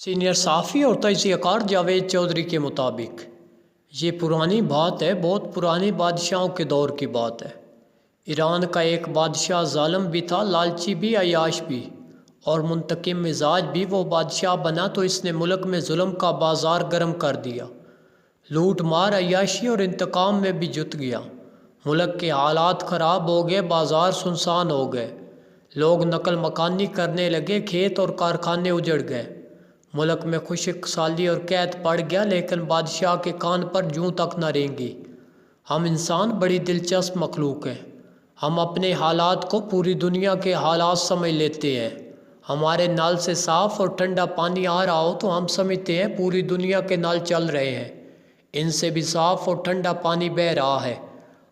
Senior صحافی اور تجزیہ کار جاوید چودھری کے مطابق یہ پرانی بات ہے، بہت پرانے بادشاہوں کے دور کی بات ہے۔ ایران کا ایک بادشاہ ظالم بھی تھا، لالچی بھی، عیاش بھی اور منتقم مزاج بھی۔ وہ بادشاہ بنا تو اس نے ملک میں ظلم کا بازار گرم کر دیا، لوٹ مار، عیاشی اور انتقام میں بھی جت گیا۔ ملک کے حالات خراب ہو گئے، بازار سنسان ہو گئے، لوگ نقل مکانی کرنے لگے، کھیت اور کارخانے اجڑ گئے، ملک میں خشک سالی اور قحط پڑ گیا۔ لیکن بادشاہ کے کان پر جوں تک نہ رینگی۔ ہم انسان بڑی دلچسپ مخلوق ہیں، ہم اپنے حالات کو پوری دنیا کے حالات سمجھ لیتے ہیں۔ ہمارے نل سے صاف اور ٹھنڈا پانی آ رہا ہو تو ہم سمجھتے ہیں پوری دنیا کے نل چل رہے ہیں، ان سے بھی صاف اور ٹھنڈا پانی بہہ رہا ہے۔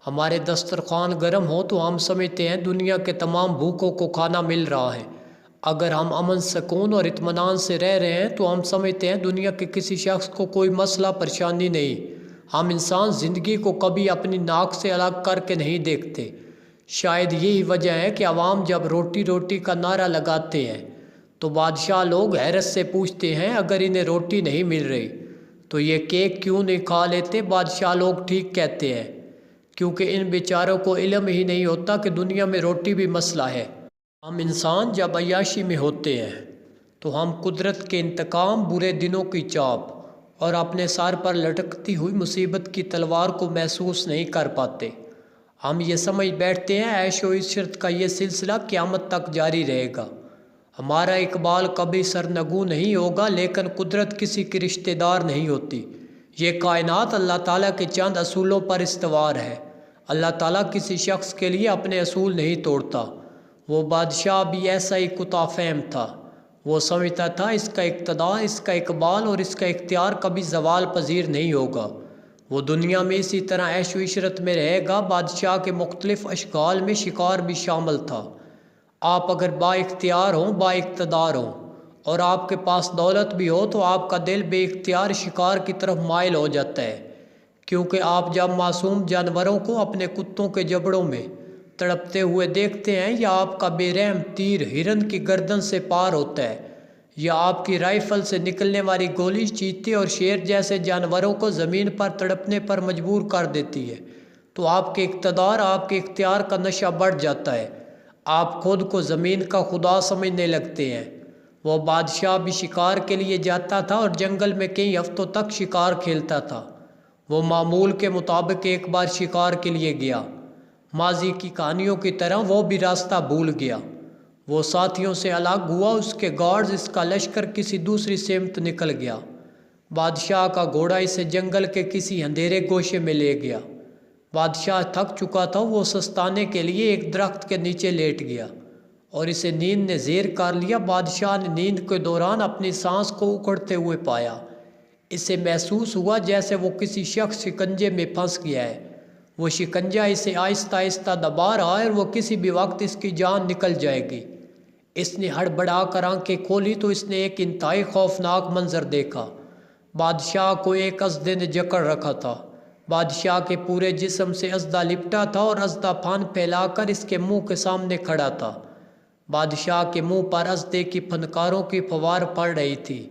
ہمارے دسترخوان گرم ہو تو ہم سمجھتے ہیں دنیا کے تمام بھوکوں کو کھانا مل رہا ہے۔ اگر ہم امن سکون اور اطمینان سے رہ رہے ہیں تو ہم سمجھتے ہیں دنیا کے کسی شخص کو کوئی مسئلہ پریشانی نہیں۔ ہم انسان زندگی کو کبھی اپنی ناک سے الگ کر کے نہیں دیکھتے۔ شاید یہی وجہ ہے کہ عوام جب روٹی روٹی کا نعرہ لگاتے ہیں تو بادشاہ لوگ حیرت سے پوچھتے ہیں اگر انہیں روٹی نہیں مل رہی تو یہ کیک کیوں نہیں کھا لیتے؟ بادشاہ لوگ ٹھیک کہتے ہیں، کیونکہ ان بیچاروں کو علم ہی نہیں ہوتا کہ دنیا میں روٹی بھی مسئلہ ہے۔ ہم انسان جب عیاشی میں ہوتے ہیں تو ہم قدرت کے انتقام، برے دنوں کی چاپ اور اپنے سر پر لٹکتی ہوئی مصیبت کی تلوار کو محسوس نہیں کر پاتے۔ ہم یہ سمجھ بیٹھتے ہیں عیش و عشرت کا یہ سلسلہ قیامت تک جاری رہے گا، ہمارا اقبال کبھی سرنگوں نہیں ہوگا۔ لیکن قدرت کسی کی رشتہ دار نہیں ہوتی، یہ کائنات اللہ تعالیٰ کے چند اصولوں پر استوار ہے۔ اللہ تعالیٰ کسی شخص کے لیے اپنے اصول نہیں توڑتا۔ وہ بادشاہ بھی ایسا ہی کتا فہم تھا، وہ سمجھتا تھا اس کا اقتدار، اس کا اقبال اور اس کا اختیار کبھی زوال پذیر نہیں ہوگا، وہ دنیا میں اسی طرح عیش و عشرت میں رہے گا۔ بادشاہ کے مختلف اشکال میں شکار بھی شامل تھا۔ آپ اگر با اختیار ہوں، با اقتدار ہوں اور آپ کے پاس دولت بھی ہو تو آپ کا دل بے اختیار شکار کی طرف مائل ہو جاتا ہے، کیونکہ آپ جب معصوم جانوروں کو اپنے کتوں کے جبڑوں میں تڑپتے ہوئے دیکھتے ہیں، یا آپ کا بے رحم تیر ہرن کی گردن سے پار ہوتا ہے، یا آپ کی رائفل سے نکلنے والی گولی چیتے اور شیر جیسے جانوروں کو زمین پر تڑپنے پر مجبور کر دیتی ہے، تو آپ کے اقتدار، آپ کے اختیار کا نشہ بڑھ جاتا ہے، آپ خود کو زمین کا خدا سمجھنے لگتے ہیں۔ وہ بادشاہ بھی شکار کے لیے جاتا تھا اور جنگل میں کئی ہفتوں تک شکار کھیلتا تھا۔ وہ معمول کے مطابق ایک بار شکار کے لیے گیا، ماضی کی کہانیوں کی طرح وہ بھی راستہ بھول گیا۔ وہ ساتھیوں سے الگ ہوا، اس کے گارڈز، اس کا لشکر کسی دوسری سمت نکل گیا۔ بادشاہ کا گھوڑا اسے جنگل کے کسی اندھیرے گوشے میں لے گیا۔ بادشاہ تھک چکا تھا، وہ سستانے کے لیے ایک درخت کے نیچے لیٹ گیا اور اسے نیند نے زیر کر لیا۔ بادشاہ نے نیند کے دوران اپنی سانس کو اکھڑتے ہوئے پایا۔ اسے محسوس ہوا جیسے وہ کسی شخص شکنجے میں پھنس گیا ہے، وہ شکنجہ اسے آہستہ آہستہ دبا رہا ہے اور وہ کسی بھی وقت اس کی جان نکل جائے گی۔ اس نے ہڑبڑا کر آنکھیں کھولی تو اس نے ایک انتہائی خوفناک منظر دیکھا۔ بادشاہ کو ایک اژدھے نے جکڑ رکھا تھا، بادشاہ کے پورے جسم سے اژدھا لپٹا تھا اور اژدھا پھن پھیلا کر اس کے منہ کے سامنے کھڑا تھا۔ بادشاہ کے منہ پر اژدھے کی پھنکاروں کی فوار پڑ رہی تھی۔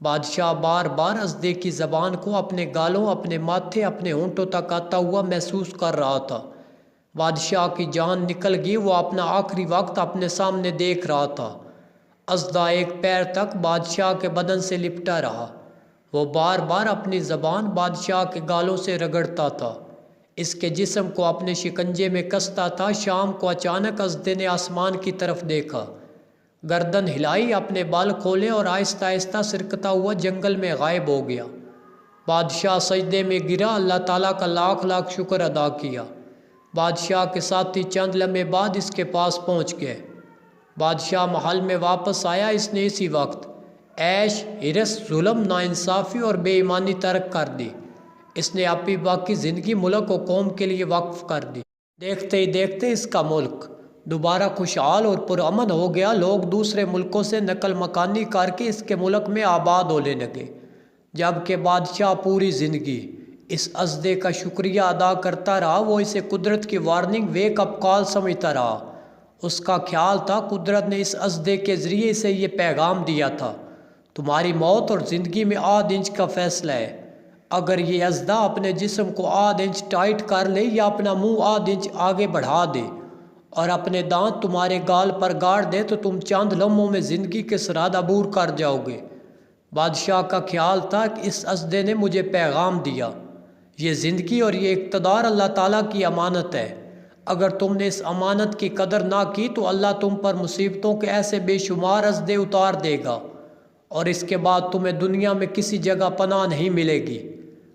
بادشاہ بار بار اژدھے کی زبان کو اپنے گالوں، اپنے ماتھے، اپنے ہونٹوں تک آتا ہوا محسوس کر رہا تھا۔ بادشاہ کی جان نکل گئی، وہ اپنا آخری وقت اپنے سامنے دیکھ رہا تھا۔ اژدھا ایک پیر تک بادشاہ کے بدن سے لپٹا رہا، وہ بار بار اپنی زبان بادشاہ کے گالوں سے رگڑتا تھا، اس کے جسم کو اپنے شکنجے میں کستا تھا۔ شام کو اچانک اژدھے نے آسمان کی طرف دیکھا، گردن ہلائی، اپنے بال کھولے اور آہستہ آہستہ سرکتا ہوا جنگل میں غائب ہو گیا۔ بادشاہ سجدے میں گرا، اللہ تعالیٰ کا لاکھ لاکھ شکر ادا کیا۔ بادشاہ کے ساتھی چند لمحے بعد اس کے پاس پہنچ گئے۔ بادشاہ محل میں واپس آیا، اس نے اسی وقت عیش، حرص، ظلم، ناانصافی اور بے ایمانی ترک کر دی۔ اس نے اپنی باقی زندگی ملک و قوم کے لیے وقف کر دی۔ دیکھتے ہی دیکھتے اس کا ملک دوبارہ خوشحال اور پرامن ہو گیا۔ لوگ دوسرے ملکوں سے نقل مکانی کر کے اس کے ملک میں آباد ہونے لگے، جبکہ بادشاہ پوری زندگی اس اژدھے کا شکریہ ادا کرتا رہا۔ وہ اسے قدرت کی وارننگ، ویک اپ کال سمجھتا رہا۔ اس کا خیال تھا قدرت نے اس اژدھے کے ذریعے اسے یہ پیغام دیا تھا، تمہاری موت اور زندگی میں آدھ انچ کا فیصلہ ہے۔ اگر یہ اژدھا اپنے جسم کو آدھ انچ ٹائٹ کر لے یا اپنا منہ آدھ انچ آگے بڑھا دے اور اپنے دانت تمہارے گال پر گاڑ دے تو تم چند لمحوں میں زندگی کے سرحد عبور کر جاؤ گے۔ بادشاہ کا خیال تھا کہ اس اژدھے نے مجھے پیغام دیا، یہ زندگی اور یہ اقتدار اللہ تعالیٰ کی امانت ہے۔ اگر تم نے اس امانت کی قدر نہ کی تو اللہ تم پر مصیبتوں کے ایسے بے شمار اژدھے اتار دے گا اور اس کے بعد تمہیں دنیا میں کسی جگہ پناہ نہیں ملے گی۔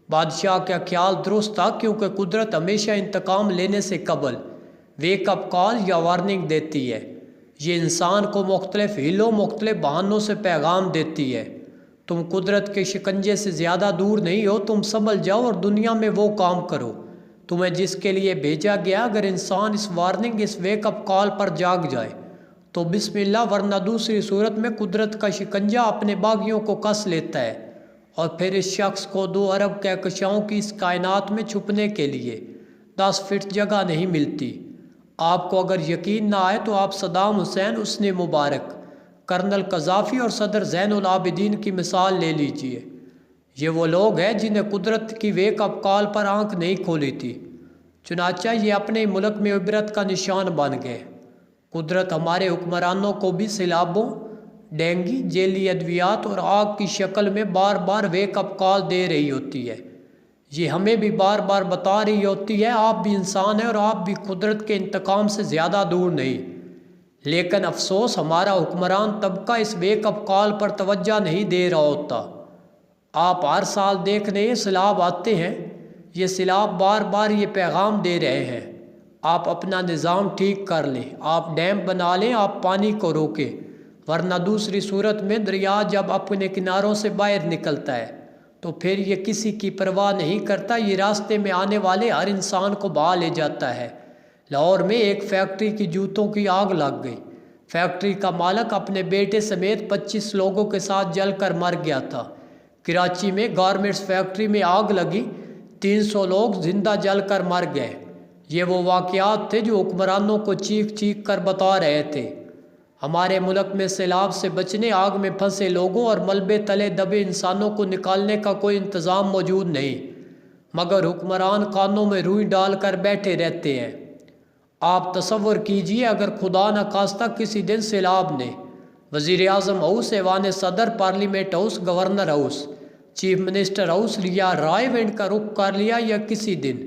بادشاہ کا خیال درست تھا، کیونکہ قدرت ہمیشہ انتقام لینے سے قبل ویک اپ کال یا وارننگ دیتی ہے۔ یہ انسان کو مختلف ہیلوں، مختلف بہانوں سے پیغام دیتی ہے۔ تم قدرت کے شکنجے سے زیادہ دور نہیں ہو، تم سنبھل جاؤ اور دنیا میں وہ کام کرو تمہیں جس کے لیے بھیجا گیا۔ اگر انسان اس وارننگ، اس ویک اپ کال پر جاگ جائے تو بسم اللہ، ورنہ دوسری صورت میں قدرت کا شکنجہ اپنے باغیوں کو کس لیتا ہے اور پھر اس شخص کو 2 ارب کہکشاؤں کی اس کائنات میں چھپنے کے لیے 10 فٹ جگہ نہیں ملتی۔ آپ کو اگر یقین نہ آئے تو آپ صدام حسین، حسنی مبارک، کرنل قذافی اور صدر زین العابدین کی مثال لے لیجئے۔ یہ وہ لوگ ہیں جنہیں قدرت کی ویک اپ کال پر آنکھ نہیں کھولی تھی، چنانچہ یہ اپنے ملک میں عبرت کا نشان بن گئے۔ قدرت ہمارے حکمرانوں کو بھی سیلابوں، ڈینگی، ذیلی ادویات اور آگ کی شکل میں بار بار ویک اپ کال دے رہی ہوتی ہے۔ یہ ہمیں بھی بار بار بتا رہی ہوتی ہے آپ بھی انسان ہیں اور آپ بھی قدرت کے انتقام سے زیادہ دور نہیں۔ لیکن افسوس، ہمارا حکمران طبقہ اس ویک اپ کال پر توجہ نہیں دے رہا ہوتا۔ آپ ہر سال دیکھنے یہ سیلاب آتے ہیں، یہ سیلاب بار بار یہ پیغام دے رہے ہیں آپ اپنا نظام ٹھیک کر لیں، آپ ڈیم بنا لیں، آپ پانی کو روکیں، ورنہ دوسری صورت میں دریا جب اپنے کناروں سے باہر نکلتا ہے تو پھر یہ کسی کی پرواہ نہیں کرتا، یہ راستے میں آنے والے ہر انسان کو بہا لے جاتا ہے۔ لاہور میں ایک فیکٹری کی جوتوں کی آگ لگ گئی۔ فیکٹری کا مالک اپنے بیٹے سمیت 25 لوگوں کے ساتھ جل کر مر گیا تھا۔ کراچی میں گارمنٹس فیکٹری میں آگ لگی، 300 لوگ زندہ جل کر مر گئے۔ یہ وہ واقعات تھے جو حکمرانوں کو چیخ چیخ کر بتا رہے تھے۔ ہمارے ملک میں سیلاب سے بچنے، آگ میں پھنسے لوگوں اور ملبے تلے دبے انسانوں کو نکالنے کا کوئی انتظام موجود نہیں، مگر حکمران کانوں میں روئی ڈال کر بیٹھے رہتے ہیں۔ آپ تصور کیجئے اگر خدا نخواستہ کسی دن سیلاب نے وزیر اعظم ہاؤس، ایوان صدر، parliament house, governor house, chief minister house یا رائے ونڈ کا رخ کر لیا، یا کسی دن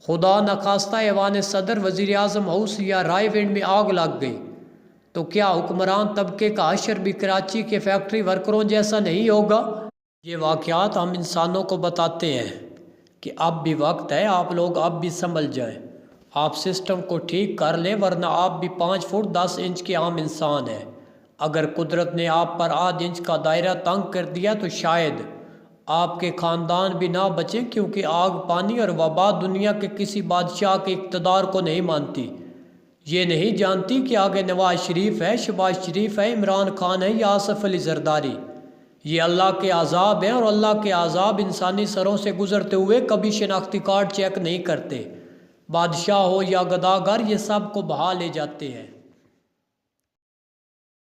خدا نخواستہ ایوان صدر، وزیر اعظم ہاؤس یا رائے ونڈ میں آگ لگ گئی، تو کیا حکمران طبقے کا حشر بھی کراچی کے فیکٹری ورکروں جیسا نہیں ہوگا؟ یہ واقعات ہم انسانوں کو بتاتے ہیں کہ اب بھی وقت ہے، آپ لوگ اب بھی سنبھل جائیں، آپ سسٹم کو ٹھیک کر لیں، ورنہ آپ بھی 5 فٹ 10 انچ کے عام انسان ہیں۔ اگر قدرت نے آپ پر آدھ انچ کا دائرہ تنگ کر دیا تو شاید آپ کے خاندان بھی نہ بچیں، کیونکہ آگ، پانی اور وبا دنیا کے کسی بادشاہ کے اقتدار کو نہیں مانتی۔ یہ نہیں جانتی کہ آگے نواز شریف ہے، شہباز شریف ہے، عمران خان ہے یا آصف علی زرداری۔ یہ اللہ کے عذاب ہیں اور اللہ کے عذاب انسانی سروں سے گزرتے ہوئے کبھی شناختی کارڈ چیک نہیں کرتے۔ بادشاہ ہو یا گداگر، یہ سب کو بہا لے جاتے ہیں۔